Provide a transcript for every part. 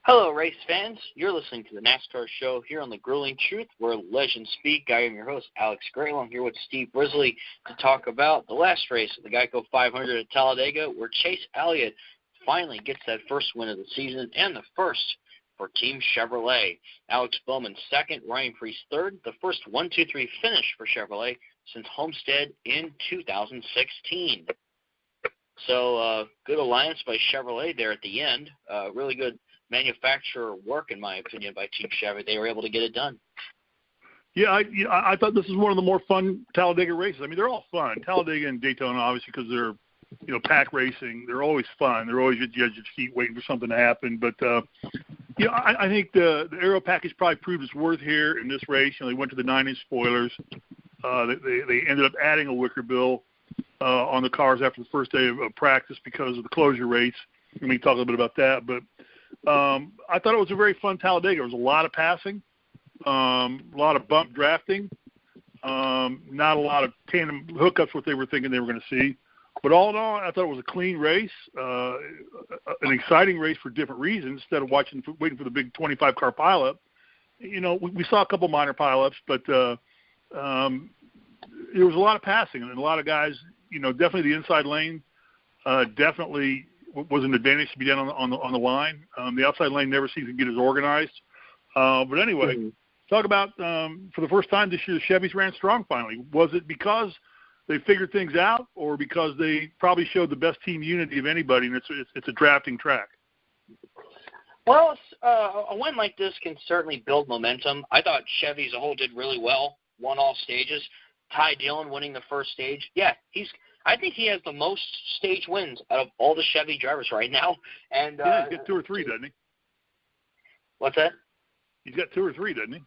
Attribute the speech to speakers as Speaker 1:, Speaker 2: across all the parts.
Speaker 1: Hello, race fans. You're listening to the NASCAR Show here on the Grueling Truth, where legends speak. I am your host, Alex Grayl. I'm here with Steve Brisley to talk about the last race of the Geico 500 at Talladega, where Chase Elliott finally gets that first win of the season and the first for Team Chevrolet. Alex Bowman second, Ryan Preece third, the first 1-2-3 finish for Chevrolet since Homestead in 2016. So good alliance by Chevrolet there at the end. Really good manufacturer work, in my opinion, by Team Chevy. They were able to get it done.
Speaker 2: Yeah, I thought this was one of the more fun Talladega races. I mean, they're all fun. Talladega and Daytona, obviously, because they're, pack racing. They're always fun. They're always at the edge of your seat waiting for something to happen. But, I think the aero package probably proved its worth here in this race. They went to the 9-inch spoilers. They ended up adding a wicker bill on the cars after the first day of practice because of the closure rates. We can talk a little bit about that. But I thought it was a very fun Talladega. There was a lot of passing, a lot of bump drafting, not a lot of tandem hookups, what they were thinking they were going to see. But all in all, I thought it was a clean race, an exciting race for different reasons. Instead of waiting for the big 25-car pileup, we saw a couple minor pileups, but there was a lot of passing and a lot of guys. Definitely the inside lane definitely was an advantage to be down on the line. The outside lane never seems to get as organized. But anyway, talk about for the first time this year, the Chevys ran strong finally. Was it because they figured things out, or because they probably showed the best team unity of anybody, and it's a drafting track?
Speaker 1: Well, a win like this can certainly build momentum. I thought Chevy as a whole did really well, won all stages. Ty Dillon winning the first stage. Yeah, I think he has the most stage wins out of all the Chevy drivers right now. And
Speaker 2: he's got 2 or 3, doesn't he?
Speaker 1: What's that?
Speaker 2: He's got 2 or 3, doesn't he?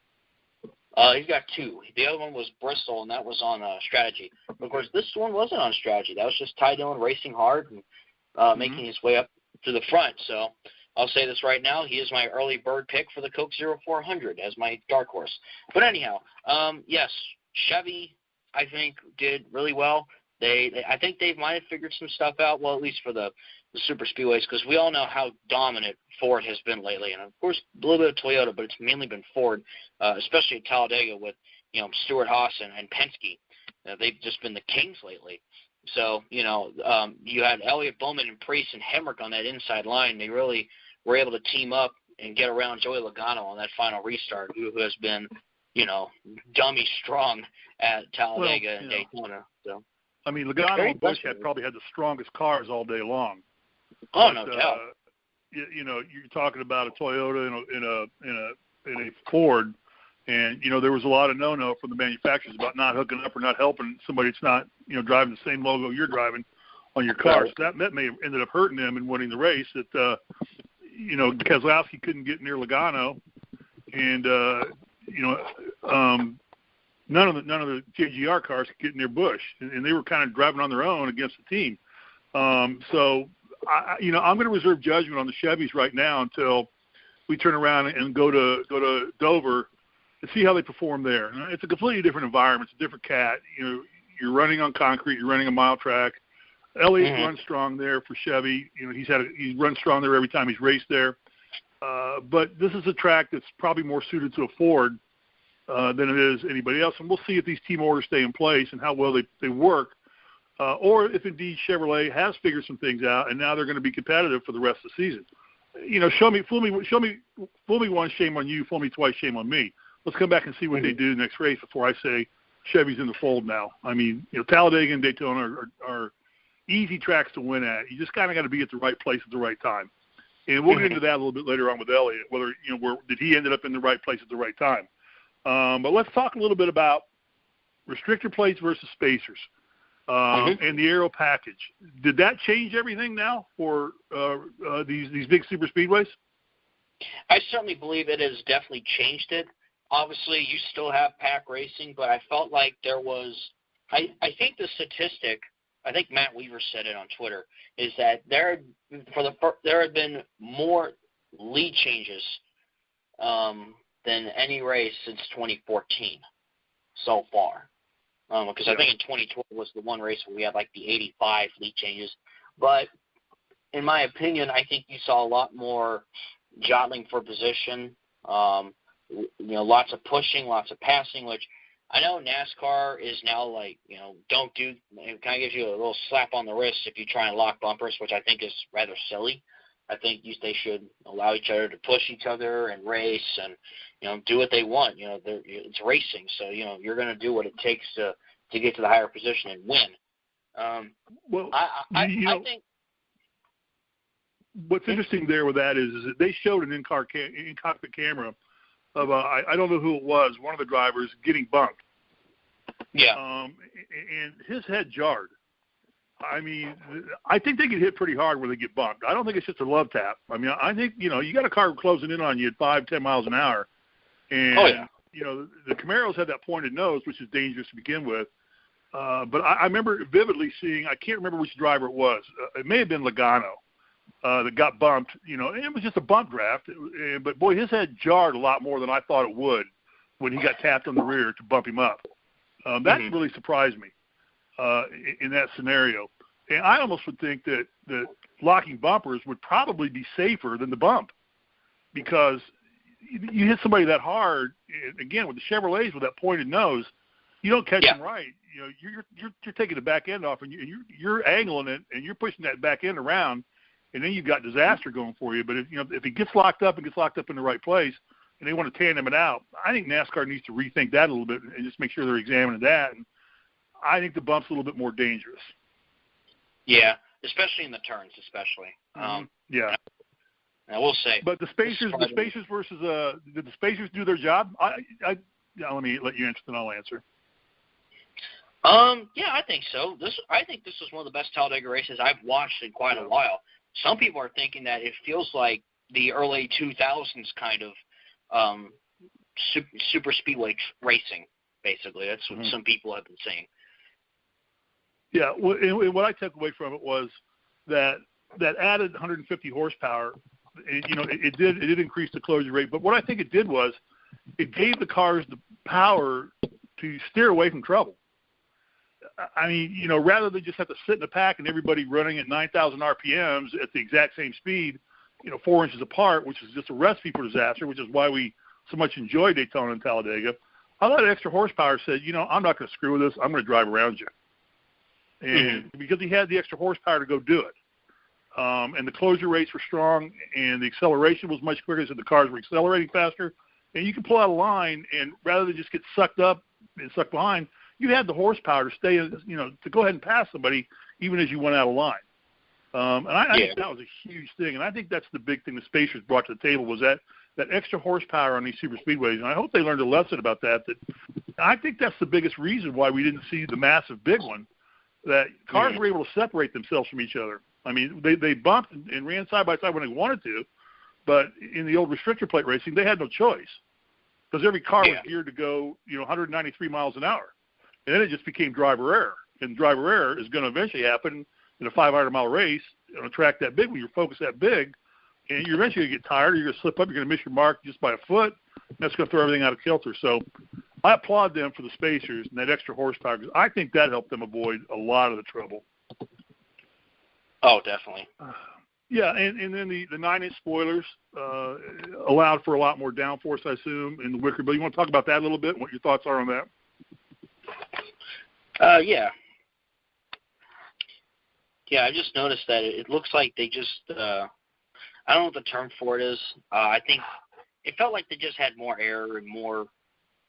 Speaker 1: He's got 2. The other one was Bristol, and that was on strategy. Of course, this one wasn't on strategy. That was just Ty Dillon racing hard and making his way up to the front. So I'll say this right now. He is my early bird pick for the Coke 0400 as my dark horse. But anyhow, yes, Chevy, I think, did really well. I think they might have figured some stuff out, well, at least for the super speedways, because we all know how dominant Ford has been lately. And, of course, a little bit of Toyota, but it's mainly been Ford, especially at Talladega with, Stewart-Haas and Penske. They've just been the kings lately. So, you had Elliott, Bowman, and Preece and Hemrick on that inside line. They really were able to team up and get around Joey Logano on that final restart, who has been, dummy strong at Talladega and Daytona. So.
Speaker 2: I mean, Logano and Busch probably had the strongest cars all day long.
Speaker 1: Oh, no doubt.
Speaker 2: You're talking about a Toyota and a Ford, and there was a lot of no from the manufacturers about not hooking up or not helping somebody that's not driving the same logo you're driving on your car. So that may have ended up hurting them and winning the race. That Keselowski couldn't get near Logano, and none of the JGR cars could get near Busch, and they were kind of driving on their own against the team. So I'm going to reserve judgment on the Chevys right now until we turn around and go to Dover and see how they perform there. It's a completely different environment. It's a different cat. You're running on concrete. You're running a mile track. Elliott runs strong there for Chevy. He's run strong there every time he's raced there. But this is a track that's probably more suited to a Ford than it is anybody else. And we'll see if these team orders stay in place and how well they work, or if indeed Chevrolet has figured some things out and now they're going to be competitive for the rest of the season. Fool me once, shame on you. Fool me twice, shame on me. Let's come back and see what they do next race before I say Chevy's in the fold now. I mean, Talladega and Daytona are easy tracks to win at. You just kind of got to be at the right place at the right time. And we'll get into that a little bit later on with Elliott, whether, did he ended up in the right place at the right time. But let's talk a little bit about restrictor plates versus spacers and the aero package. Did that change everything now for these big super speedways?
Speaker 1: I certainly believe it has definitely changed it. Obviously, you still have pack racing, but I felt like there was – I think the statistic – I think Matt Weaver said it on Twitter – is that there had been more lead changes than any race since 2014 so far. Because I think in 2012 was the one race where we had like the 85 lead changes. But in my opinion, I think you saw a lot more jostling for position. Lots of pushing, lots of passing, which I know NASCAR is now like, don't do. It kind of gives you a little slap on the wrist if you try and lock bumpers, which I think is rather silly. I think they should allow each other to push each other and race and, do what they want. It's racing, so, you're going to do what it takes to get to the higher position and win. I think
Speaker 2: what's interesting there with that is that they showed an in-cockpit camera of, I don't know who it was, one of the drivers getting bumped.
Speaker 1: Yeah.
Speaker 2: And his head jarred. I mean, I think they get hit pretty hard when they get bumped. I don't think it's just a love tap. I mean, I think, you got a car closing in on you at 5-10 miles an hour. And, the Camaros had that pointed nose, which is dangerous to begin with. But I remember vividly seeing, I can't remember which driver it was. It may have been Logano that got bumped. And it was just a bump draft. But, boy, his head jarred a lot more than I thought it would when he got tapped on the rear to bump him up. That really surprised me in that scenario. And I almost would think that locking bumpers would probably be safer than the bump, because you hit somebody that hard, again, with the Chevrolets with that pointed nose, you don't catch them right. You're taking the back end off, and you're angling it, and you're pushing that back end around, and then you've got disaster going for you. But if he gets locked up and gets locked up in the right place, and they want to tandem it out, I think NASCAR needs to rethink that a little bit and just make sure they're examining that. And I think the bump's a little bit more dangerous.
Speaker 1: Yeah, especially in the turns, especially.
Speaker 2: Yeah.
Speaker 1: I will say.
Speaker 2: But the spacers versus did the spacers do their job? Let me let you answer, then I'll answer.
Speaker 1: Yeah, I think so. I think this is one of the best Talladega races I've watched in quite a while. Some people are thinking that it feels like the early 2000s kind of super speedway racing, basically. That's what some people have been saying.
Speaker 2: Yeah, and what I took away from it was that added 150 horsepower. It did increase the closure rate, but what I think it did was it gave the cars the power to steer away from trouble. I mean, rather than just have to sit in the pack and everybody running at 9,000 RPMs at the exact same speed, 4 inches apart, which is just a recipe for disaster, which is why we so much enjoy Daytona and Talladega. I thought extra horsepower said, I'm not going to screw with this. I'm going to drive around you. And because he had the extra horsepower to go do it. And the closure rates were strong, and the acceleration was much quicker, so the cars were accelerating faster. And you could pull out a line, and rather than just get sucked up and sucked behind, you had the horsepower to stay, to go ahead and pass somebody even as you went out of line. And I think that was a huge thing. And I think that's the big thing the spacers brought to the table was that extra horsepower on these super speedways. And I hope they learned a lesson about that I think that's the biggest reason why we didn't see the massive big one, that cars were able to separate themselves from each other. I mean, they bumped and ran side by side when they wanted to, but in the old restrictor plate racing, they had no choice because every car was geared to go, 193 miles an hour. And then it just became driver error. And driver error is going to eventually happen in a 500-mile race on a track that big, when you're focused that big, and you're eventually going to get tired, you're going to slip up, you're going to miss your mark just by a foot, and that's going to throw everything out of kilter. So I applaud them for the spacers and that extra horsepower, because I think that helped them avoid a lot of the trouble.
Speaker 1: Oh, definitely.
Speaker 2: Yeah, and then the 9-inch spoilers allowed for a lot more downforce, I assume, in the wicker. But you want to talk about that a little bit, what your thoughts are on that?
Speaker 1: Yeah, I just noticed that it looks like they just, I don't know what the term for it is. I think it felt like they just had more air and more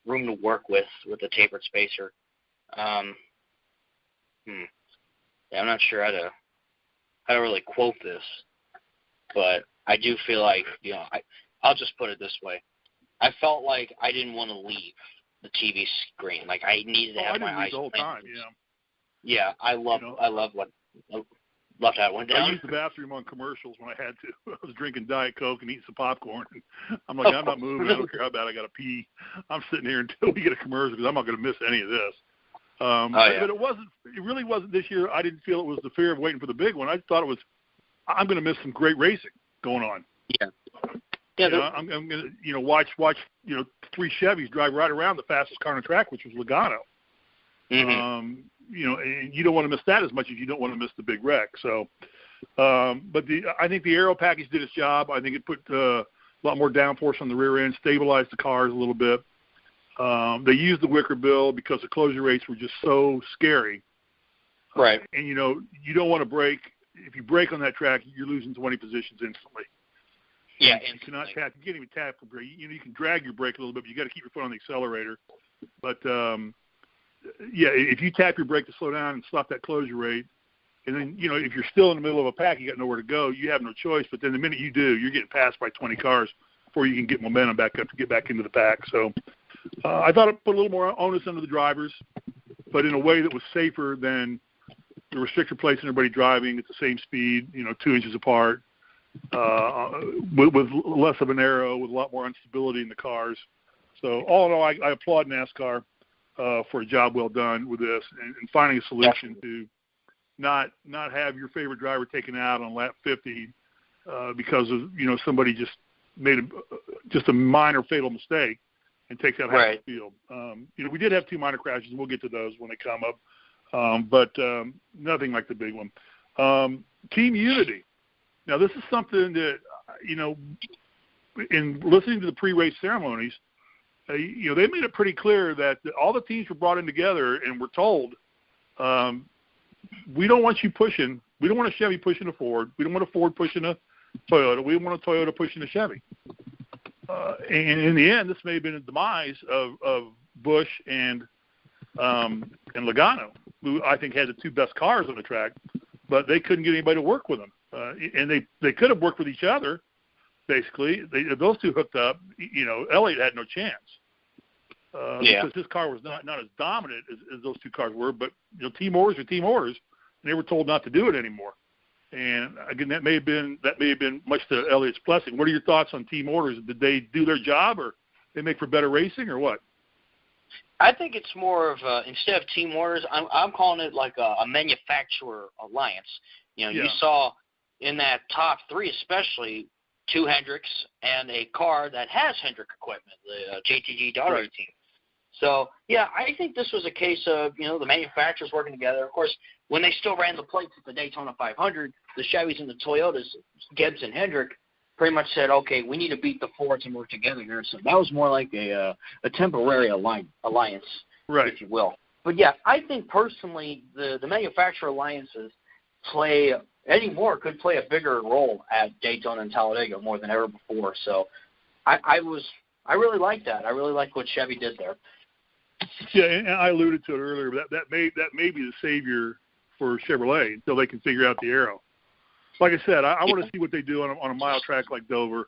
Speaker 1: room to work with the tapered spacer. Yeah, I'm not sure how to really quote this, but I do feel like, I'll just put it this way. I felt like I didn't want to leave the TV screen. Like I needed to have my eyes
Speaker 2: the whole time.
Speaker 1: Yeah, I love how it went down.
Speaker 2: I used the bathroom on commercials when I had to. I was drinking Diet Coke and eating some popcorn. I'm like, I'm not moving. I don't care how bad I got to pee. I'm sitting here until we get a commercial because I'm not going to miss any of this. But it really wasn't this year. I didn't feel it was the fear of waiting for the big one. I thought it was, I'm going to miss some great racing going on.
Speaker 1: Yeah.
Speaker 2: I'm going to, watch, 3 Chevys drive right around the fastest car on the track, which was Logano. And you don't want to miss that as much as you don't want to miss the big wreck. So, but I think the aero package did its job. I think it put a lot more downforce on the rear end, stabilized the cars a little bit. They used the wicker bill because the closure rates were just so scary.
Speaker 1: Right.
Speaker 2: And, you don't want to brake. If you brake on that track, you're losing 20 positions instantly.
Speaker 1: Yeah,
Speaker 2: you cannot tap. You can't even tap the brake. You can drag your brake a little bit, but you got to keep your foot on the accelerator. But if you tap your brake to slow down and stop that closure rate, and then if you're still in the middle of a pack, you got nowhere to go. You have no choice. But then the minute you do, you're getting passed by 20 cars before you can get momentum back up to get back into the pack. So I thought it put a little more onus under the drivers, but in a way that was safer than the restrictor plates and everybody driving at the same speed, 2 inches apart. With less of an arrow, with a lot more instability in the cars. So all in all, I applaud NASCAR for a job well done with this and finding a solution to not have your favorite driver taken out on lap 50 because of somebody just made a minor fatal mistake and takes out half the field. We did have 2 minor crashes, and we'll get to those when they come up, but nothing like the big one. Team unity. Now, this is something that, in listening to the pre-race ceremonies, they made it pretty clear that all the teams were brought in together and were told, we don't want you pushing. We don't want a Chevy pushing a Ford. We don't want a Ford pushing a Toyota. We want a Toyota pushing a Chevy. And in the end, this may have been a demise of Busch and Logano, who I think had the 2 best cars on the track, but they couldn't get anybody to work with them. And they could have worked with each other, basically. Those 2 hooked up. Elliott had no chance because his car was not as dominant as those 2 cars were. But team orders are team orders, and they were told not to do it anymore. And again, that may have been much to Elliott's blessing. What are your thoughts on team orders? Did they do their job, or they make for better racing, or what?
Speaker 1: I think it's more of instead of team orders, I'm calling it like a manufacturer alliance. You saw in that top 3 especially 2 Hendricks and a car that has Hendrick equipment, the JTG Daugherty team. So, I think this was a case of, the manufacturers working together. Of course, when they still ran the plates at the Daytona 500, the Chevys and the Toyotas, Gibbs and Hendrick, pretty much said, okay, we need to beat the Fords and work together here. So that was more like a temporary alliance, if you will. But, I think personally the manufacturer alliances could play a bigger role at Daytona and Talladega more than ever before. So I really like that. I really like what Chevy did there.
Speaker 2: Yeah, and I alluded to it earlier, but that may be the savior for Chevrolet until they can figure out the aero. Like I said, I want to see what they do on a mile track like Dover.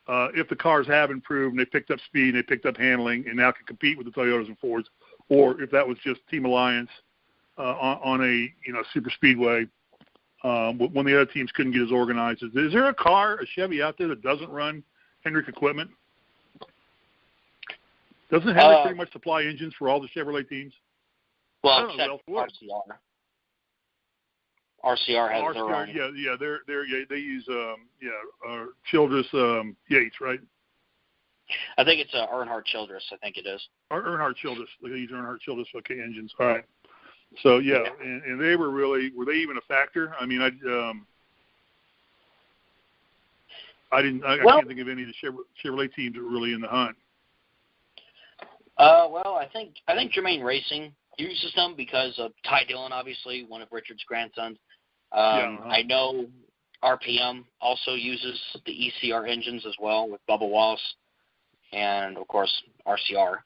Speaker 2: If the cars have improved and they picked up speed and they picked up handling and now can compete with the Toyotas and Fords, or if that was just Team Alliance on a super speedway when the other teams couldn't get as organized. Is there a Chevy out there that doesn't run Hendrick equipment? Doesn't Hendrick pretty much supply engines for all the Chevrolet teams?
Speaker 1: Well, except RCR. RCR has their own.
Speaker 2: They use Childress Yates, right?
Speaker 1: I think it's Earnhardt Childress. I think it is.
Speaker 2: Earnhardt Childress. They use Earnhardt Childress engines. All right. So and they were they even a factor? I mean, I can't think of any of the Chevrolet teams that were really in the hunt.
Speaker 1: I think Germain Racing uses them because of Ty Dillon, obviously one of Richard's grandsons. I know RPM also uses the ECR engines as well with Bubba Wallace, and of course RCR.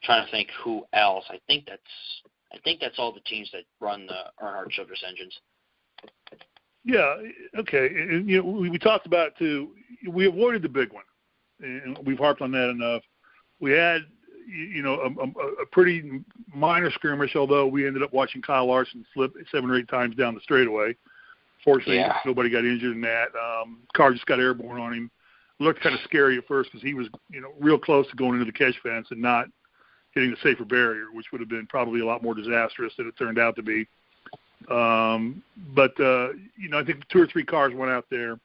Speaker 1: Trying to think who else. I think that's all the teams that run the Earnhardt Childress engines.
Speaker 2: Yeah. Okay. And, we talked about it too. We avoided the big one, and we've harped on that enough. We had, a pretty minor skirmish, although we ended up watching Kyle Larson slip 7 or 8 times down the straightaway. Fortunately, nobody got injured in that. Car just got airborne on him. Looked kind of scary at first because he was, real close to going into the catch fence and not hitting the safer barrier, which would have been probably a lot more disastrous than it turned out to be. But I think 2 or 3 cars went out there.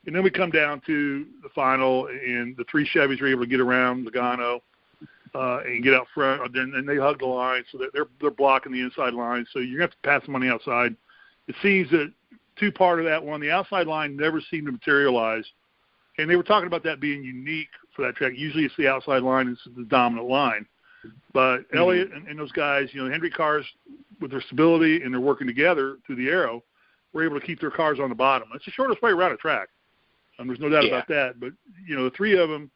Speaker 2: And then we come down to the final, and the 3 Chevys were able to get around Logano and get out front. And they hug the line, so that they're blocking the inside line. So you're going to have to pass them on the outside. It seems that 2 part of that one, the outside line never seemed to materialize And they were talking about that being unique for that track. Usually it's the outside line, it's the dominant line. But Elliott and those guys, you know, the Hendrick cars, with their stability and they're working together through the aero, were able to keep their cars on the bottom. It's the shortest way around a track. There's no doubt about that. But, you know, the three of them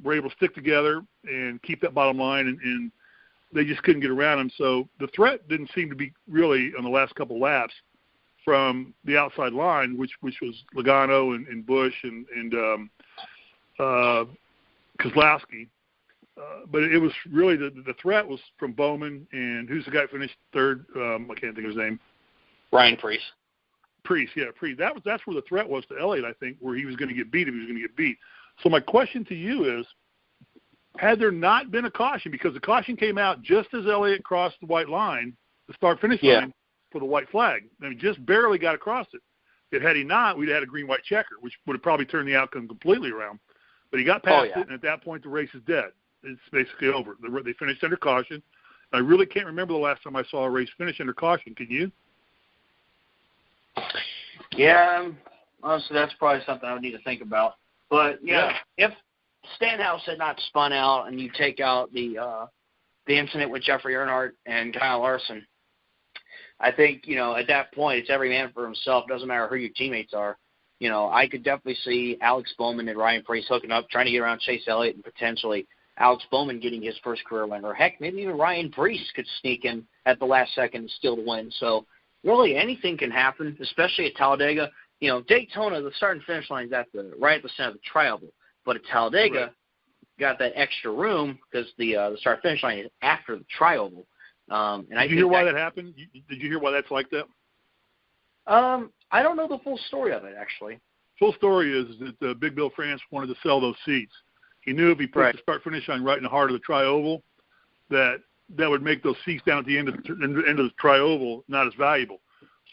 Speaker 2: were able to stick together and keep that bottom line, and they just couldn't get around them. So the threat didn't seem to be really on the last couple laps from the outside line, which was Logano and Busch and Keselowski. But it was really the threat was from Bowman, and who's the guy that finished third? I can't think of his name.
Speaker 1: Ryan Preece.
Speaker 2: Preece. That's where the threat was to Elliott, I think, where he was going to get beat if he was going to get beat. So my question to you is, had there not been a caution, because the caution came out just as Elliott crossed the white line, the start-finish line, for the white flag. I mean, just barely got across it. Had he not, we'd have had a green-white checker, which would have probably turned the outcome completely around. But he got past it, and at that point the race is dead. It's basically over. They finished under caution. I really can't remember the last time I saw a race finish under caution. Can you?
Speaker 1: Yeah, honestly, that's probably something I would need to think about. But, if Stenhouse had not spun out and you take out the incident with Jeffrey Earnhardt and Kyle Larson, I think, you know, at that point, it's every man for himself. It doesn't matter who your teammates are. You know, I could definitely see Alex Bowman and Ryan Preece hooking up, trying to get around Chase Elliott, and potentially Alex Bowman getting his first career win. Or, heck, maybe even Ryan Preece could sneak in at the last second and steal the win. So, really, anything can happen, especially at Talladega. You know, Daytona, the start and finish line is right at the center of the tri-oval. But at Talladega, got that extra room because the start finish line is after the tri-oval.
Speaker 2: Did you hear why that happened? Did you hear why that's like that?
Speaker 1: I don't know the full story of it, actually.
Speaker 2: Full story is that Big Bill France wanted to sell those seats. He knew if he put the start finish line right in the heart of the tri-oval, that would make those seats down at the end of the tri-oval not as valuable.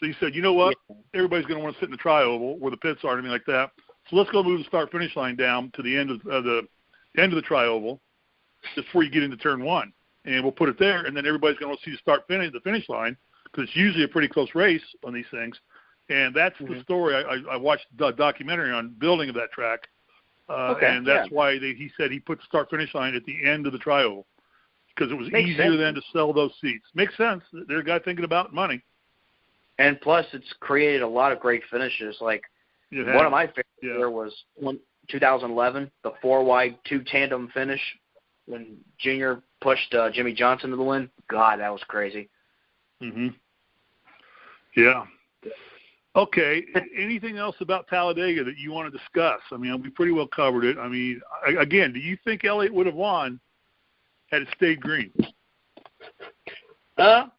Speaker 2: So he said, you know what? Everybody's going to want to sit in the tri-oval where the pits are and everything like that. So let's go move the start finish line down to the end of the tri-oval, just before you get into turn one, and we'll put it there. And then everybody's going to see the finish line, because it's usually a pretty close race on these things. And that's the story. I watched the documentary on building of that track, and that's why he said he put the start finish line at the end of the tri-oval, because it was easier then to sell those seats. Makes sense. They're a guy thinking about money.
Speaker 1: And plus, it's created a lot of great finishes. Like, one of my favorites there was 2011, the 4-wide 2-tandem finish when Junior pushed Jimmy Johnson to the win. God, that was crazy.
Speaker 2: Yeah. Okay. Anything else about Talladega that you want to discuss? I mean, we pretty well covered it. I mean, again, do you think Elliott would have won had it stayed green?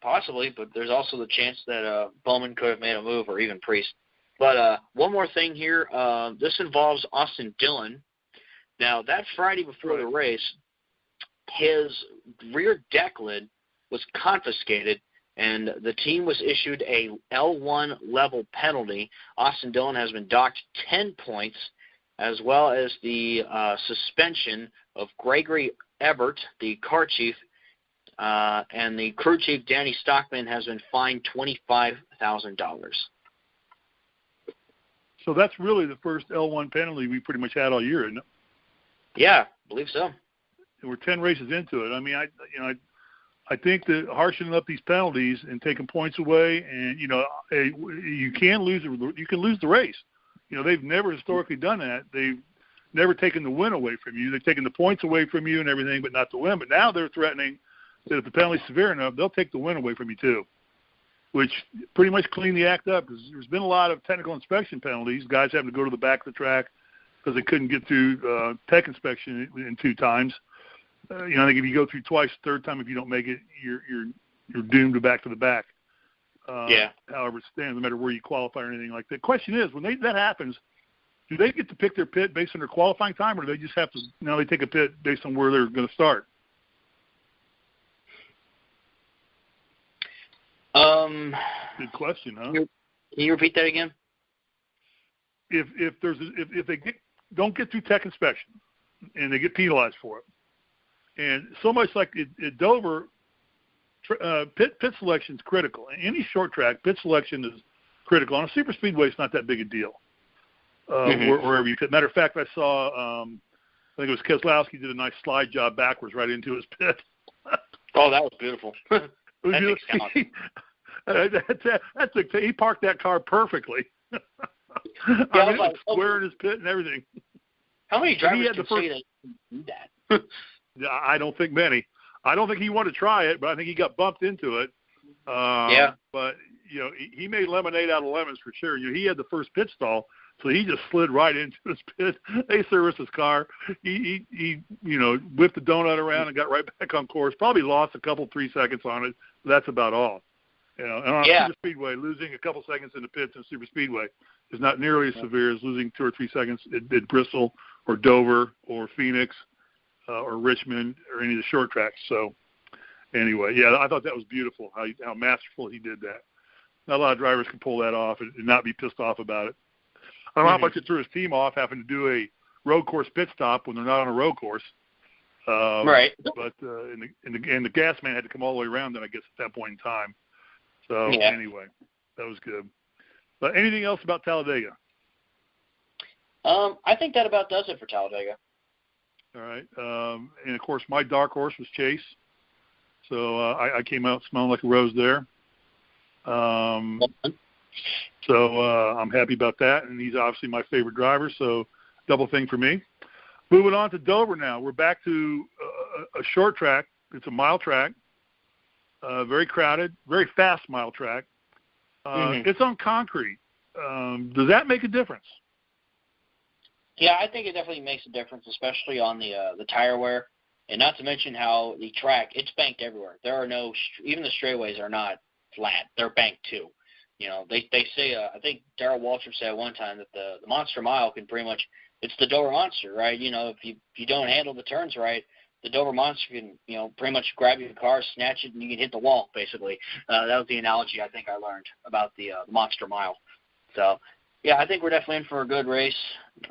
Speaker 1: Possibly, but there's also the chance that Bowman could have made a move, or even Preece. But one more thing here. This involves Austin Dillon. Now, that Friday before the race, his rear deck lid was confiscated, and the team was issued a L1 level penalty. Austin Dillon has been docked 10 points, as well as the suspension of Gregory Ebert, the car chief, and the crew chief, Danny Stockman, has been fined $25,000.
Speaker 2: So that's really the first L1 penalty we pretty much had all year, isn't it?
Speaker 1: Yeah, I believe so.
Speaker 2: And we're 10 races into it. I mean, I think that harshening up these penalties and taking points away, and you can lose the race. You know, they've never historically done that. They've never taken the win away from you. They've taken the points away from you and everything, but not the win. But now they're threatening that if the penalty's severe enough, they'll take the win away from you too, which pretty much cleaned the act up, because there's been a lot of technical inspection penalties, guys having to go to the back of the track because they couldn't get through tech inspection in 2 times. I think if you go through twice, third time, if you don't make it, you're doomed to back to the back. However it stands, no matter where you qualify or anything like that. Question is, when that happens, do they get to pick their pit based on their qualifying time, or do they just have to they take a pit based on where they're going to start? Good question, huh?
Speaker 1: Can you repeat that again?
Speaker 2: If they don't get through tech inspection and they get penalized for it, and so much like at Dover, pit selection is critical. In any short track, pit selection is critical. On a super speedway, it's not that big a deal. wherever you could. Matter of fact, I saw, I think it was Keselowski did a nice slide job backwards right into his pit.
Speaker 1: Oh, that was beautiful.
Speaker 2: He parked that car perfectly.
Speaker 1: Yeah,
Speaker 2: I mean, it was square in his pit and everything.
Speaker 1: How many drivers can say they do that?
Speaker 2: I don't think many. I don't think he wanted to try it, but I think he got bumped into it.
Speaker 1: Yeah.
Speaker 2: But, you know, he made lemonade out of lemons for sure. You know, he had the first pit stall, so he just slid right into his pit. They serviced his car. He you know, whipped the donut around and got right back on course. Probably lost a couple, 3 seconds on it. But that's about all. You know, and on a super speedway, losing a couple seconds in the pits in super speedway is not nearly as severe as losing 2 or 3 seconds at Bristol or Dover or Phoenix or Richmond or any of the short tracks. So anyway, yeah, I thought that was beautiful, how masterful he did that. Not a lot of drivers can pull that off and not be pissed off about it. I don't know how much it threw his team off having to do a road course pit stop when they're not on a road course.
Speaker 1: Right.
Speaker 2: But and the gas man had to come all the way around then, I guess, at that point in time. So anyway, that was good. But anything else about Talladega?
Speaker 1: I think that about does it for Talladega.
Speaker 2: All right. And, of course, my dark horse was Chase. So I came out smelling like a rose there. So I'm happy about that. And he's obviously my favorite driver, so double thing for me. Moving on to Dover now. We're back to a short track. It's a mile track. Very crowded, very fast mile track. It's on concrete. Does that make a difference?
Speaker 1: Yeah, I think it definitely makes a difference, especially on the tire wear, and not to mention how the track, it's banked everywhere. There are no, even the straightaways are not flat. They're banked too. You know, they say, I think Darrell Waltrip said at one time that the Monster Mile can pretty much, it's the Dover Monster, right? You know, if you don't handle the turns right, the Dover Monster can, you know, pretty much grab your car, snatch it, and you can hit the wall, basically. That was the analogy I think I learned about the Monster Mile. So, yeah, I think we're definitely in for a good race.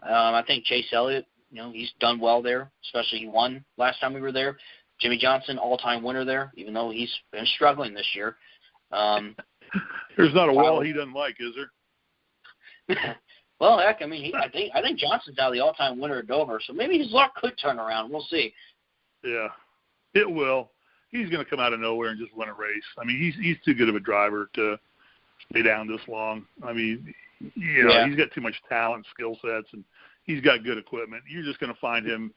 Speaker 1: I think Chase Elliott, you know, he's done well there, especially he won last time we were there. Jimmy Johnson, all-time winner there, even though he's been struggling this year.
Speaker 2: There's not a wall he doesn't like, is there?
Speaker 1: Well, heck, I mean, I think Johnson's now the all-time winner at Dover, so maybe his luck could turn around. We'll see. Yeah,
Speaker 2: it will. He's going to come out of nowhere and just win a race. I mean, he's too good of a driver to stay down this long. I mean, you know, he's got too much talent, skill sets, and he's got good equipment. You're just going to find him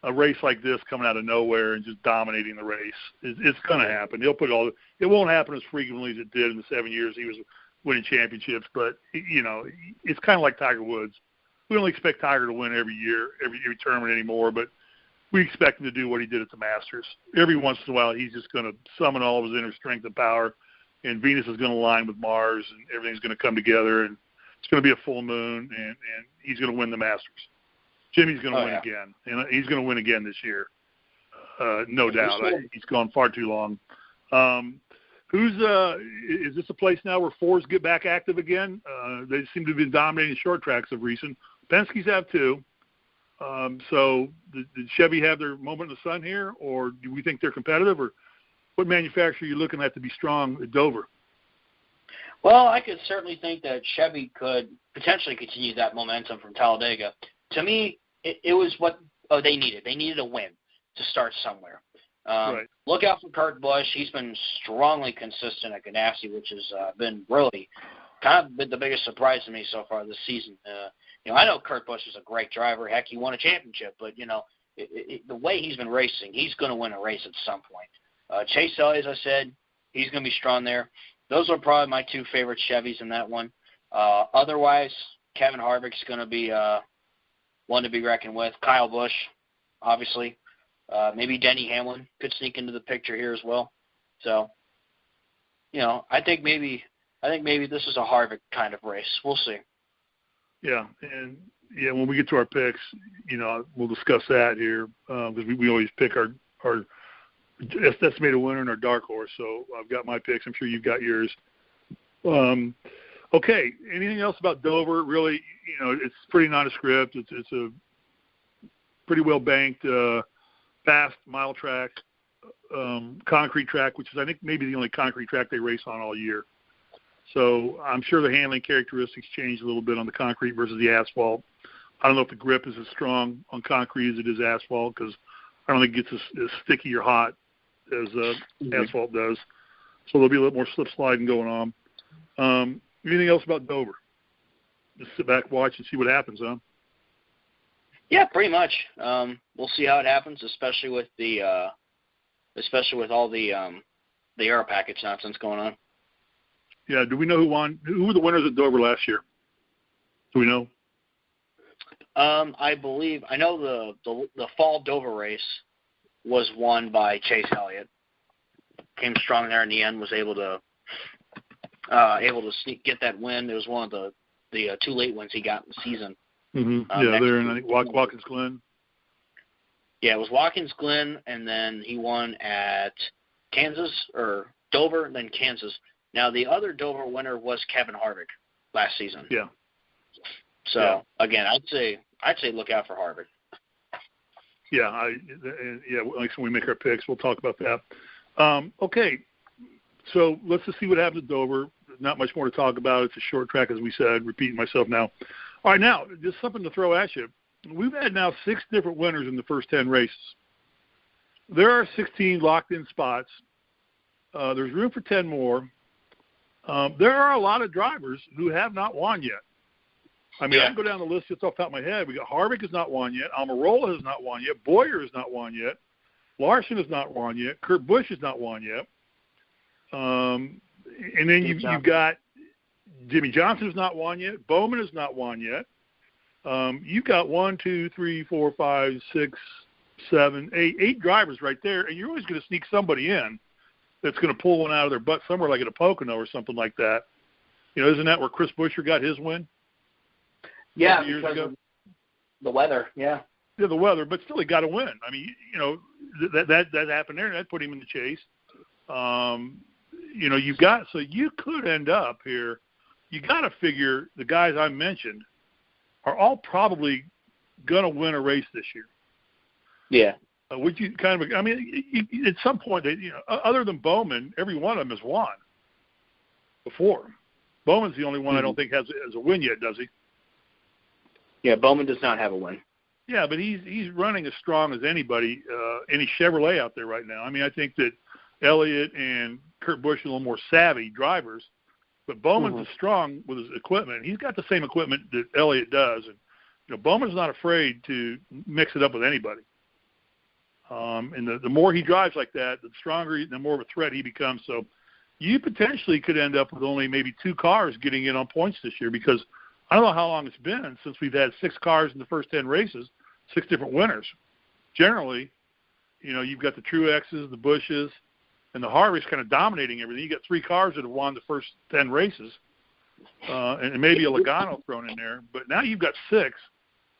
Speaker 2: a race like this coming out of nowhere and just dominating the race. It's going to happen. He'll put it won't happen as frequently as it did in the 7 years he was winning championships, but, you know, it's kind of like Tiger Woods. We don't expect Tiger to win every year, every tournament anymore, but we expect him to do what he did at the Masters. Every once in a while, he's just going to summon all of his inner strength and power, and Venus is going to align with Mars, and everything's going to come together, and it's going to be a full moon, and he's going to win the Masters. Jimmy's going to win again, and he's going to win again this year, no doubt. He's gone far too long. Is this a place now where Fords get back active again? They seem to have been dominating short tracks of recent. Penske's have too. So did Chevy have their moment in the sun here, or do we think they're competitive, or what manufacturer are you looking at to be strong at Dover?
Speaker 1: Well, I could certainly think that Chevy could potentially continue that momentum from Talladega. To me, it was what they needed. They needed a win to start somewhere.
Speaker 2: Right.
Speaker 1: Look out for Kurt Busch. He's been strongly consistent at Ganassi, which has been really kind of been the biggest surprise to me so far this season. You know, I know Kurt Busch is a great driver. Heck, he won a championship. But, you know, the way he's been racing, he's going to win a race at some point. Chase Elliott, as I said, he's going to be strong there. Those are probably my two favorite Chevys in that one. Otherwise, Kevin Harvick's going to be one to be reckoned with. Kyle Busch, obviously. Maybe Denny Hamlin could sneak into the picture here as well. So, you know, I think maybe this is a Harvick kind of race. We'll see.
Speaker 2: Yeah, and when we get to our picks, you know, we'll discuss that here because we always pick our estimated winner and our dark horse. So I've got my picks. I'm sure you've got yours. Okay, anything else about Dover? Really, you know, it's pretty nondescript. It's a pretty well banked, fast mile track, concrete track, which is I think maybe the only concrete track they race on all year. So I'm sure the handling characteristics change a little bit on the concrete versus the asphalt. I don't know if the grip is as strong on concrete as it is asphalt because I don't think it gets as sticky or hot as asphalt does. So there'll be a little more slip sliding going on. Anything else about Dover? Just sit back, watch, and see what happens, huh?
Speaker 1: Yeah, pretty much. We'll see how it happens, especially with all the aero package nonsense going on.
Speaker 2: Yeah. Do we know who won? Who were the winners at Dover last year? Do we know?
Speaker 1: I know the fall Dover race was won by Chase Elliott. Came strong there in the end. Was able to get that win. It was one of the 2 late wins he got in the season.
Speaker 2: Mm-hmm. There in I think Watkins Glen.
Speaker 1: Yeah, it was Watkins Glen, and then he won at Kansas or Dover, and then Kansas. Now the other Dover winner was Kevin Harvick last season.
Speaker 2: Yeah.
Speaker 1: So again, I'd say look out for Harvick.
Speaker 2: Yeah, like when we make our picks, we'll talk about that. Okay, so let's just see what happens at Dover. Not much more to talk about. It's a short track, as we said. Repeating myself now. All right, now just something to throw at you. We've had now 6 different winners in the first 10 races. There are 16 locked-in spots. There's room for 10 more. There are a lot of drivers who have not won yet. I mean, I can go down the list just off the top of my head. We got Harvick has not won yet. Almirola has not won yet. Boyer has not won yet. Larson has not won yet. Kurt Busch has not won yet. And then you've got Jimmy Johnson has not won yet. Bowman has not won yet. You've got 1, 2, 3, 4, 5, 6, 7, 8 drivers right there, and you're always going to sneak somebody in that's going to pull one out of their butt somewhere like at a Pocono or something like that. You know, isn't that where Chris Buescher got his win?
Speaker 1: Yeah, because of the weather, yeah.
Speaker 2: Yeah, the weather, but still he got a win. I mean, you know, that happened there, and that put him in the chase. You know, you could end up here. You got to figure the guys I mentioned are all probably going to win a race this year. Yeah. Would you kind of? I mean, at some point, other than Bowman, every one of them has won before. Bowman's the only one I don't think has a win yet, does he?
Speaker 1: Yeah, Bowman does not have a win.
Speaker 2: Yeah, but he's running as strong as anybody, any Chevrolet out there right now. I mean, I think that Elliott and Kurt Busch are a little more savvy drivers, but Bowman's as strong with his equipment. He's got the same equipment that Elliott does, and Bowman's not afraid to mix it up with anybody. And the more he drives like that, the stronger, the more of a threat he becomes. So you potentially could end up with only maybe 2 cars getting in on points this year, because I don't know how long it's been since we've had 6 cars in the first 10 races, 6 different winners. Generally, you've got the Truexes, the Bushes, and the Harveys kind of dominating everything. You got 3 cars that have won the first 10 races, and maybe a Logano thrown in there. But now you've got 6,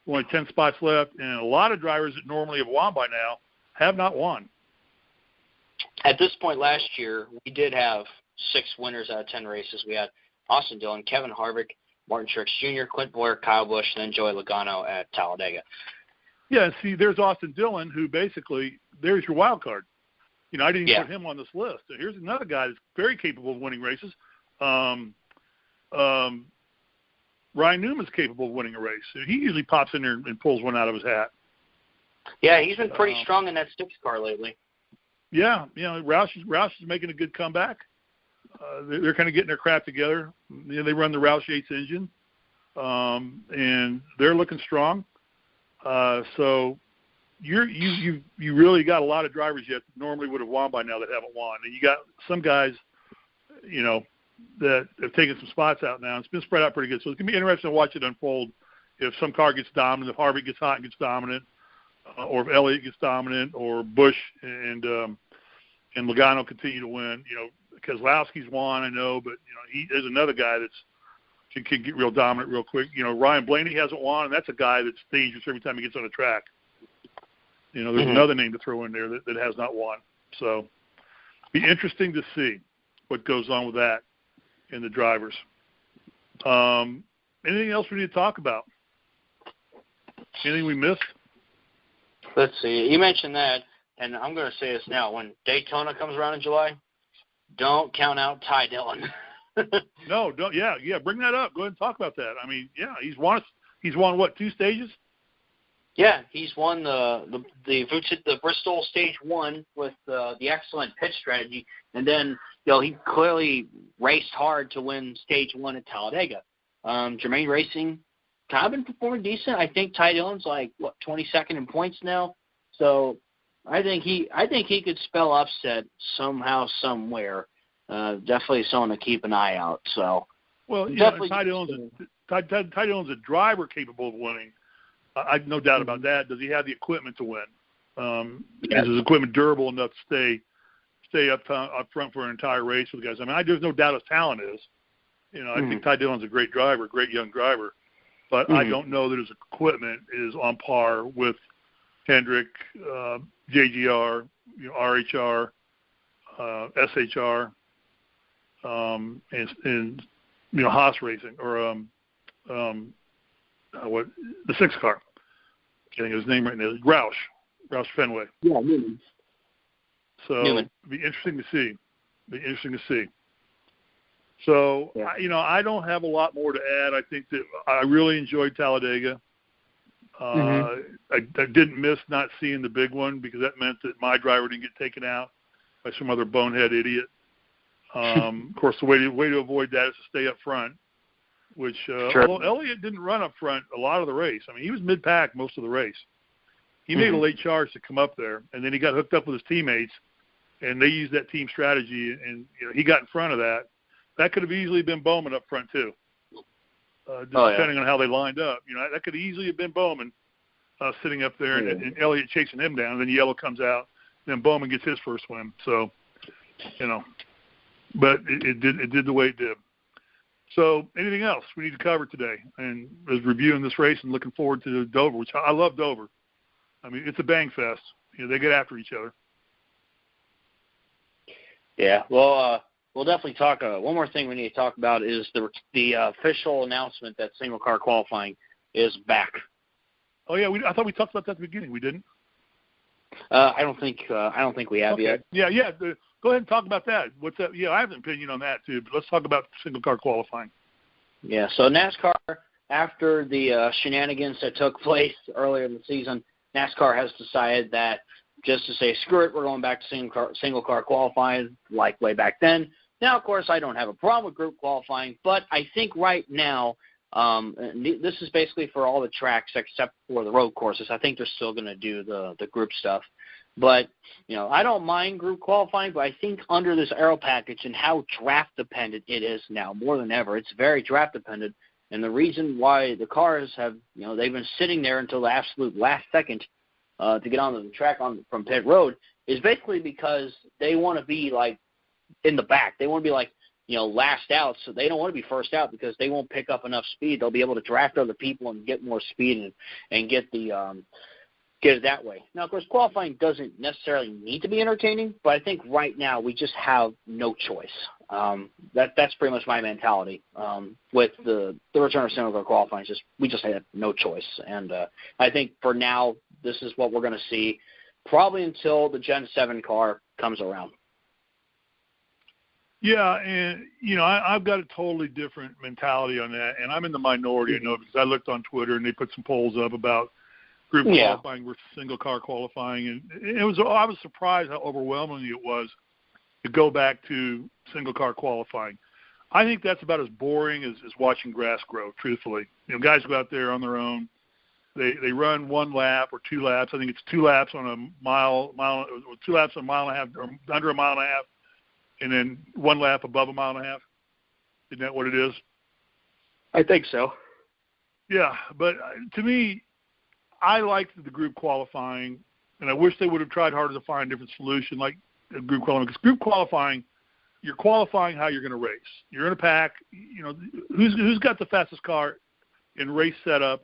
Speaker 2: only 10 spots left, and a lot of drivers that normally have won by now have not won.
Speaker 1: At this point last year, we did have 6 winners out of 10 races. We had Austin Dillon, Kevin Harvick, Martin Truex Jr., Clint Boyer, Kyle Busch, and then Joey Logano at Talladega.
Speaker 2: Yeah, see, there's Austin Dillon, who basically, there's your wild card. I didn't even put him on this list. And here's another guy that's very capable of winning races. Ryan Newman's capable of winning a race. He usually pops in there and pulls one out of his hat.
Speaker 1: Yeah, he's been pretty strong in that 6 car lately.
Speaker 2: Yeah, Roush is making a good comeback. They're kind of getting their crap together. They run the Roush Yates engine, and they're looking strong. So you really got a lot of drivers yet that normally would have won by now that haven't won, and you got some guys, that have taken some spots out now. It's been spread out pretty good, so it's gonna be interesting to watch it unfold. If some car gets dominant, if Harvick gets hot and gets dominant, or if Elliott gets dominant, or Busch and Logano continue to win. Keselowski's won, I know, but there's another guy that's can get real dominant real quick. Ryan Blaney hasn't won, and that's a guy that's dangerous every time he gets on a track. There's another name to throw in there that has not won. So, be interesting to see what goes on with that in the drivers. Anything else we need to talk about? Anything we missed?
Speaker 1: Let's see. You mentioned that, and I'm going to say this now. When Daytona comes around in July, don't count out Ty Dillon.
Speaker 2: No, don't. Yeah, bring that up. Go ahead and talk about that. I mean, yeah, he's won what, 2 stages?
Speaker 1: Yeah, he's won the Bristol Stage 1 with the excellent pitch strategy, and then he clearly raced hard to win Stage 1 at Talladega. Germain Racing kind of been performing decent. I think Ty Dillon's 22nd in points now, so I think he could spell upset somehow, somewhere. Definitely someone to keep an eye out. So,
Speaker 2: well, Ty Dillon's a driver capable of winning. I no doubt about that. Does he have the equipment to win? Is his equipment durable enough to stay up front for an entire race with the guys? I mean, there's no doubt his talent is. I think Ty Dillon's a great driver, great young driver, but I don't know that his equipment is on par with Hendrick, JGR, RHR, SHR, and Haas Racing or the 6 car. Getting his name right now. Roush Fenway.
Speaker 1: Yeah, Newman.
Speaker 2: So it'd be interesting to see. So I don't have a lot more to add. I think that I really enjoyed Talladega. I didn't miss not seeing the big one because that meant that my driver didn't get taken out by some other bonehead idiot. Of course, the way to avoid that is to stay up front, which although Elliott didn't run up front a lot of the race. I mean, he was mid-pack most of the race. He made a late charge to come up there, and then he got hooked up with his teammates, and they used that team strategy, and he got in front of that. That could have easily been Bowman up front too, depending on how they lined up. That could easily have been Bowman sitting up there, and Elliott chasing him down. And then Yellow comes out, and then Bowman gets his first win. So, but it did the way it did. So, anything else we need to cover today? And as reviewing this race and looking forward to Dover, which I love Dover. I mean, it's a bang fest. They get after each other.
Speaker 1: Yeah, well, we'll definitely talk. One more thing we need to talk about is the official announcement that single car qualifying is back. Oh yeah,
Speaker 2: I thought we talked about that at the beginning. We didn't.
Speaker 1: I don't think we have yet.
Speaker 2: Yeah. Go ahead and talk about that. What's that? Yeah, I have an opinion on that too. But let's talk about single car qualifying.
Speaker 1: Yeah. So NASCAR, after the shenanigans that took place earlier in the season, NASCAR has decided that just to say screw it, we're going back to single car qualifying like way back then. Now, of course, I don't have a problem with group qualifying, but I think right now, this is basically for all the tracks except for the road courses. I think they're still going to do the group stuff. But, I don't mind group qualifying, but I think under this aero package and how draft-dependent it is now, more than ever, it's very draft-dependent. And the reason why the cars have, they've been sitting there until the absolute last second to get onto the track from pit road is basically because they want to be, in the back. They want to be, last out, so they don't want to be first out because they won't pick up enough speed. They'll be able to draft other people and get more speed and get it that way. Now, of course, qualifying doesn't necessarily need to be entertaining, but I think right now we just have no choice. That's pretty much my mentality with the return of single car qualifying. We just have no choice, and I think for now this is what we're going to see probably until the Gen 7 car comes around.
Speaker 2: Yeah, and, I've got a totally different mentality on that, and I'm in the minority, because I looked on Twitter and they put some polls up about group qualifying versus single car qualifying, and I was surprised how overwhelming it was to go back to single car qualifying. I think that's about as boring as watching grass grow, truthfully. Guys go out there on their own. They run 1 lap or 2 laps. I think it's 2 laps on a mile, 2 laps on a mile and a half, or under a mile and a half, and then 1 lap above a mile and a half. Isn't that what it is?
Speaker 1: I think so.
Speaker 2: Yeah, but to me, I liked the group qualifying, and I wish they would have tried harder to find a different solution like group qualifying. Because group qualifying, you're qualifying how you're going to race. You're in a pack. Who's got the fastest car in race setup,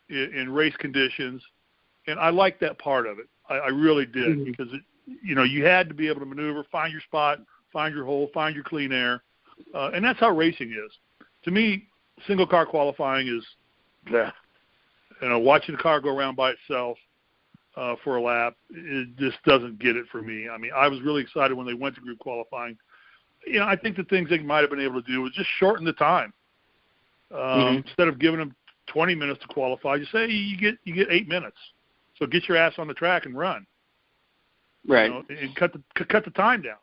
Speaker 2: in race conditions, and I liked that part of it. I really did because you had to be able to maneuver, find your spot, find your hole, find your clean air, and that's how racing is. To me, single car qualifying is watching the car go around by itself for a lap, it just doesn't get it for me. I mean, I was really excited when they went to group qualifying. I think the things they might have been able to do was just shorten the time. Instead of giving them 20 minutes to qualify, just say you get 8 minutes. So get your ass on the track and run.
Speaker 1: Right.
Speaker 2: And cut the time down.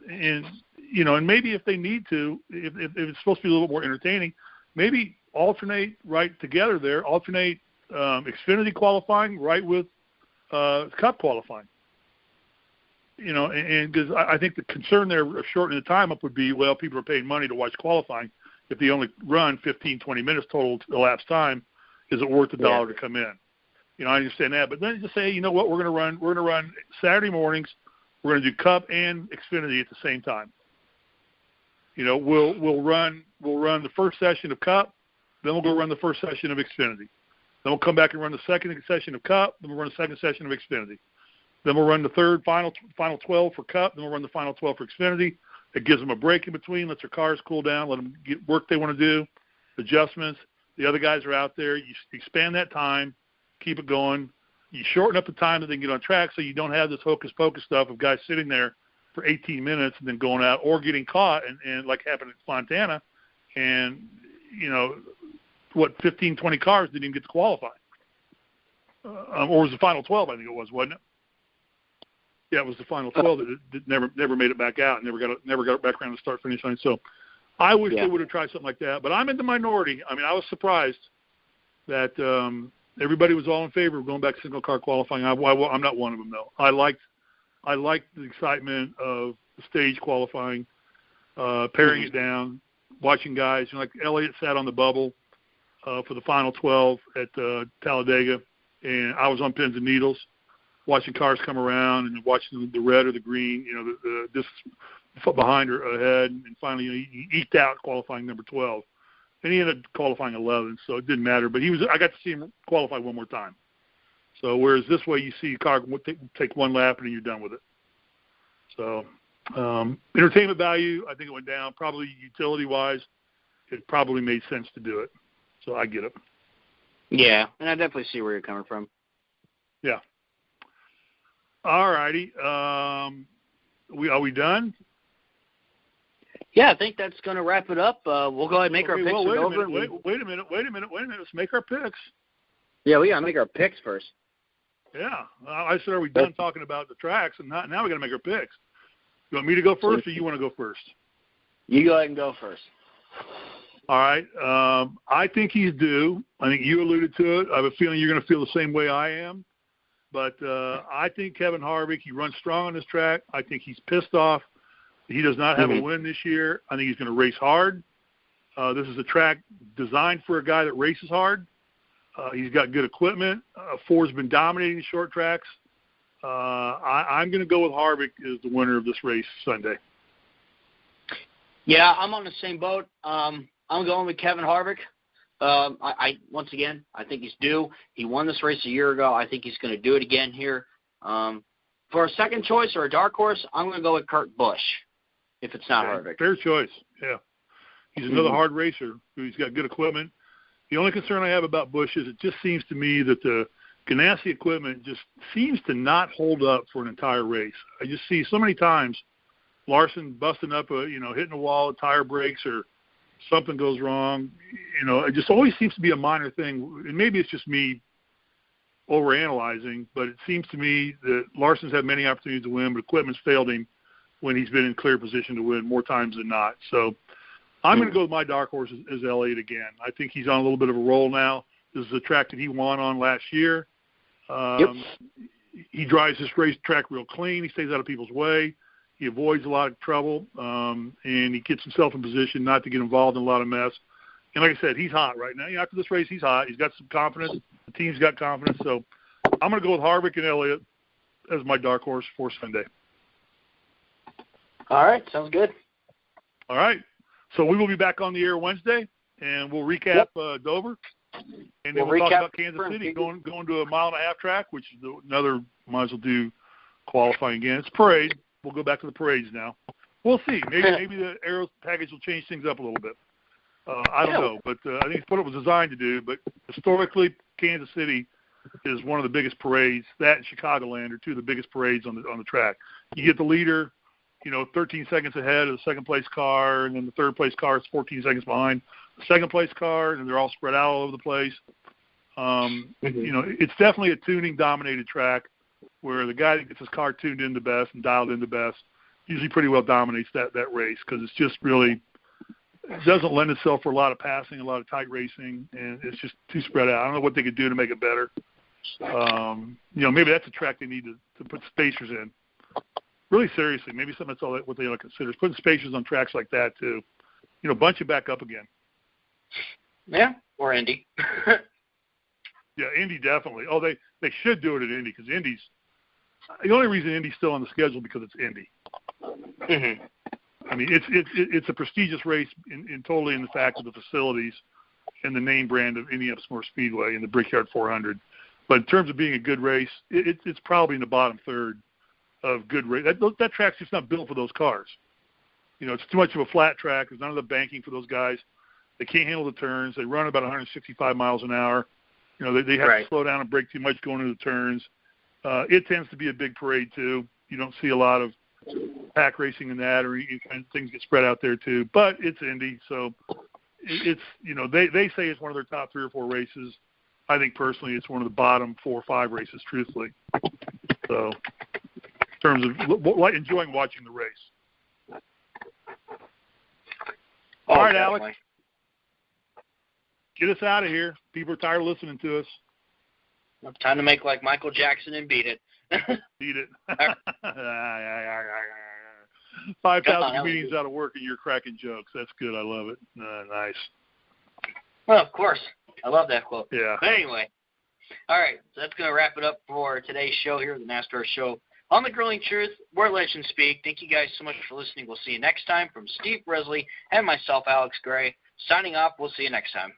Speaker 2: And maybe if they need to, if it's supposed to be a little more entertaining, maybe alternate right together there. Alternate Xfinity qualifying right with Cup qualifying. And because I think the concern there of shortening the time up would be, well, people are paying money to watch qualifying. If they only run 15, 20 minutes total elapsed time, is it worth the dollar to come in? I understand that, but then just say, you know what, we're going to run Saturday mornings. We're going to do Cup and Xfinity at the same time. We'll run the first session of Cup, then we'll go run the first session of Xfinity. Then we'll come back and run the second session of Cup, then we'll run the second session of Xfinity. Then we'll run the third final 12 for Cup, then we'll run the final 12 for Xfinity. It gives them a break in between, lets their cars cool down, let them get work they want to do, adjustments. The other guys are out there. You expand that time, keep it going. You shorten up the time that they can get on track so you don't have this hocus-pocus stuff of guys sitting there for 18 minutes and then going out or getting caught, and like happened at Fontana, and, 15, 20 cars didn't even get to qualify. Or was the final 12, I think it was, wasn't it? Yeah, it was the final 12 that never made it back out, and never got back around to start finish line. So I wish they would have tried something like that. But I'm in the minority. I mean, I was surprised that everybody was all in favor of going back to single car qualifying. I'm not one of them, though. I liked the excitement of the stage qualifying, paring it down, watching guys. Like Elliott sat on the bubble for the final 12 at Talladega, and I was on pins and needles, watching cars come around and watching the red or the green, the distance behind or ahead, and finally he eked out qualifying number 12, and he ended up qualifying 11, so it didn't matter. But I got to see him qualify one more time. So whereas this way you see a car take one lap and then you're done with it. So entertainment value, I think it went down. Probably utility-wise, it probably made sense to do it. So I get it.
Speaker 1: Yeah, and I definitely see where you're coming from.
Speaker 2: Yeah. All righty. Are we done?
Speaker 1: Yeah, I think that's going to wrap it up. We'll go ahead and make our picks.
Speaker 2: Well, wait a minute. Let's make our picks.
Speaker 1: Yeah, we got to make our picks first.
Speaker 2: Yeah. I said, are we done talking about the tracks? And now we got to make our picks. You want me to go first, or you want to go first?
Speaker 1: You go ahead and go first.
Speaker 2: All right. I think he's due. I think you alluded to it. I have a feeling you're going to feel the same way I am. But I think Kevin Harvick, he runs strong on this track. I think he's pissed off. He does not have a win this year. I think he's going to race hard. This is a track designed for a guy that races hard. He's got good equipment. Ford's been dominating short tracks. I'm going to go with Harvick as the winner of this race Sunday.
Speaker 1: Yeah, I'm on the same boat. I'm going with Kevin Harvick. Once again, I think he's due. He won this race a year ago. I think he's going to do it again here. For a second choice or a dark horse, I'm going to go with Kurt Busch, if it's not Harvick.
Speaker 2: Fair choice, yeah. He's another hard racer. He's got good equipment. The only concern I have about Busch is it just seems to me that the Ganassi equipment just seems to not hold up for an entire race. I just see so many times Larson busting up, hitting a wall, tire breaks, or something goes wrong. It just always seems to be a minor thing. And maybe it's just me overanalyzing, but it seems to me that Larson's had many opportunities to win, but equipment's failed him when he's been in clear position to win more times than not. So I'm going to go with my dark horse as Elliott again. I think he's on a little bit of a roll now. This is a track that he won on last year. He drives this racetrack real clean. He stays out of people's way. He avoids a lot of trouble, and he gets himself in position not to get involved in a lot of mess. And like I said, he's hot right now. After this race, he's hot. He's got some confidence. The team's got confidence. So I'm going to go with Harvick and Elliott as my dark horse for Sunday.
Speaker 1: All right. Sounds good.
Speaker 2: All right. So we will be back on the air Wednesday, and we'll recap Dover. And then we'll talk about Kansas City going to a 1.5-mile track, which is another, might as well do qualifying again. It's parade. We'll go back to the parades now. We'll see. Maybe the aero package will change things up a little bit. I don't know, but I think it's what it was designed to do. But historically, Kansas City is one of the biggest parades. That and Chicagoland are two of the biggest parades on the track. You get the leader. 13 seconds ahead of the second-place car, and then the third-place car is 14 seconds behind the second-place car, and they're all spread out all over the place. It's definitely a tuning-dominated track where the guy that gets his car tuned in the best and dialed in the best usually pretty well dominates that race, because it's just really – it doesn't lend itself for a lot of passing, a lot of tight racing, and it's just too spread out. I don't know what they could do to make it better. Maybe that's a track they need to put spacers in. Really seriously, maybe that's all what they ought to consider is putting spacers on tracks like that too. Bunch it back up again.
Speaker 1: Yeah, or Indy.
Speaker 2: Yeah, Indy definitely. Oh, they should do it at Indy, because Indy's the only reason Indy's still on the schedule because it's Indy.
Speaker 1: Mm-hmm.
Speaker 2: I mean, it's a prestigious race in totally in the fact of the facilities and the name brand of Indianapolis Motor Speedway and the Brickyard 400. But in terms of being a good race, it's probably in the bottom third of good race. That track's just not built for those cars. It's too much of a flat track. There's none of the banking for those guys. They can't handle the turns. They run about 165 miles an hour. They have to slow down and brake too much going into the turns. It tends to be a big parade too. You don't see a lot of pack racing in that, or things get spread out there too. But it's Indy, so it's they say it's one of their top 3 or 4 races. I think personally it's one of the bottom 4 or 5 races, truthfully. So in terms of enjoying watching the race. All right, definitely. Alex, get us out of here. People are tired of listening to us.
Speaker 1: Time to make like Michael Jackson and beat it.
Speaker 2: Beat it. 5,000 meetings out of work and you're cracking jokes. That's good. I love it. Nice.
Speaker 1: Well, of course. I love that quote.
Speaker 2: Yeah.
Speaker 1: But anyway, all right. So that's going to wrap it up for today's show here, the NASCAR Show on the Grilling Truth, where legends speak. Thank you guys so much for listening. We'll see you next time. From Steve Bresley and myself, Alex Gray, signing off. We'll see you next time.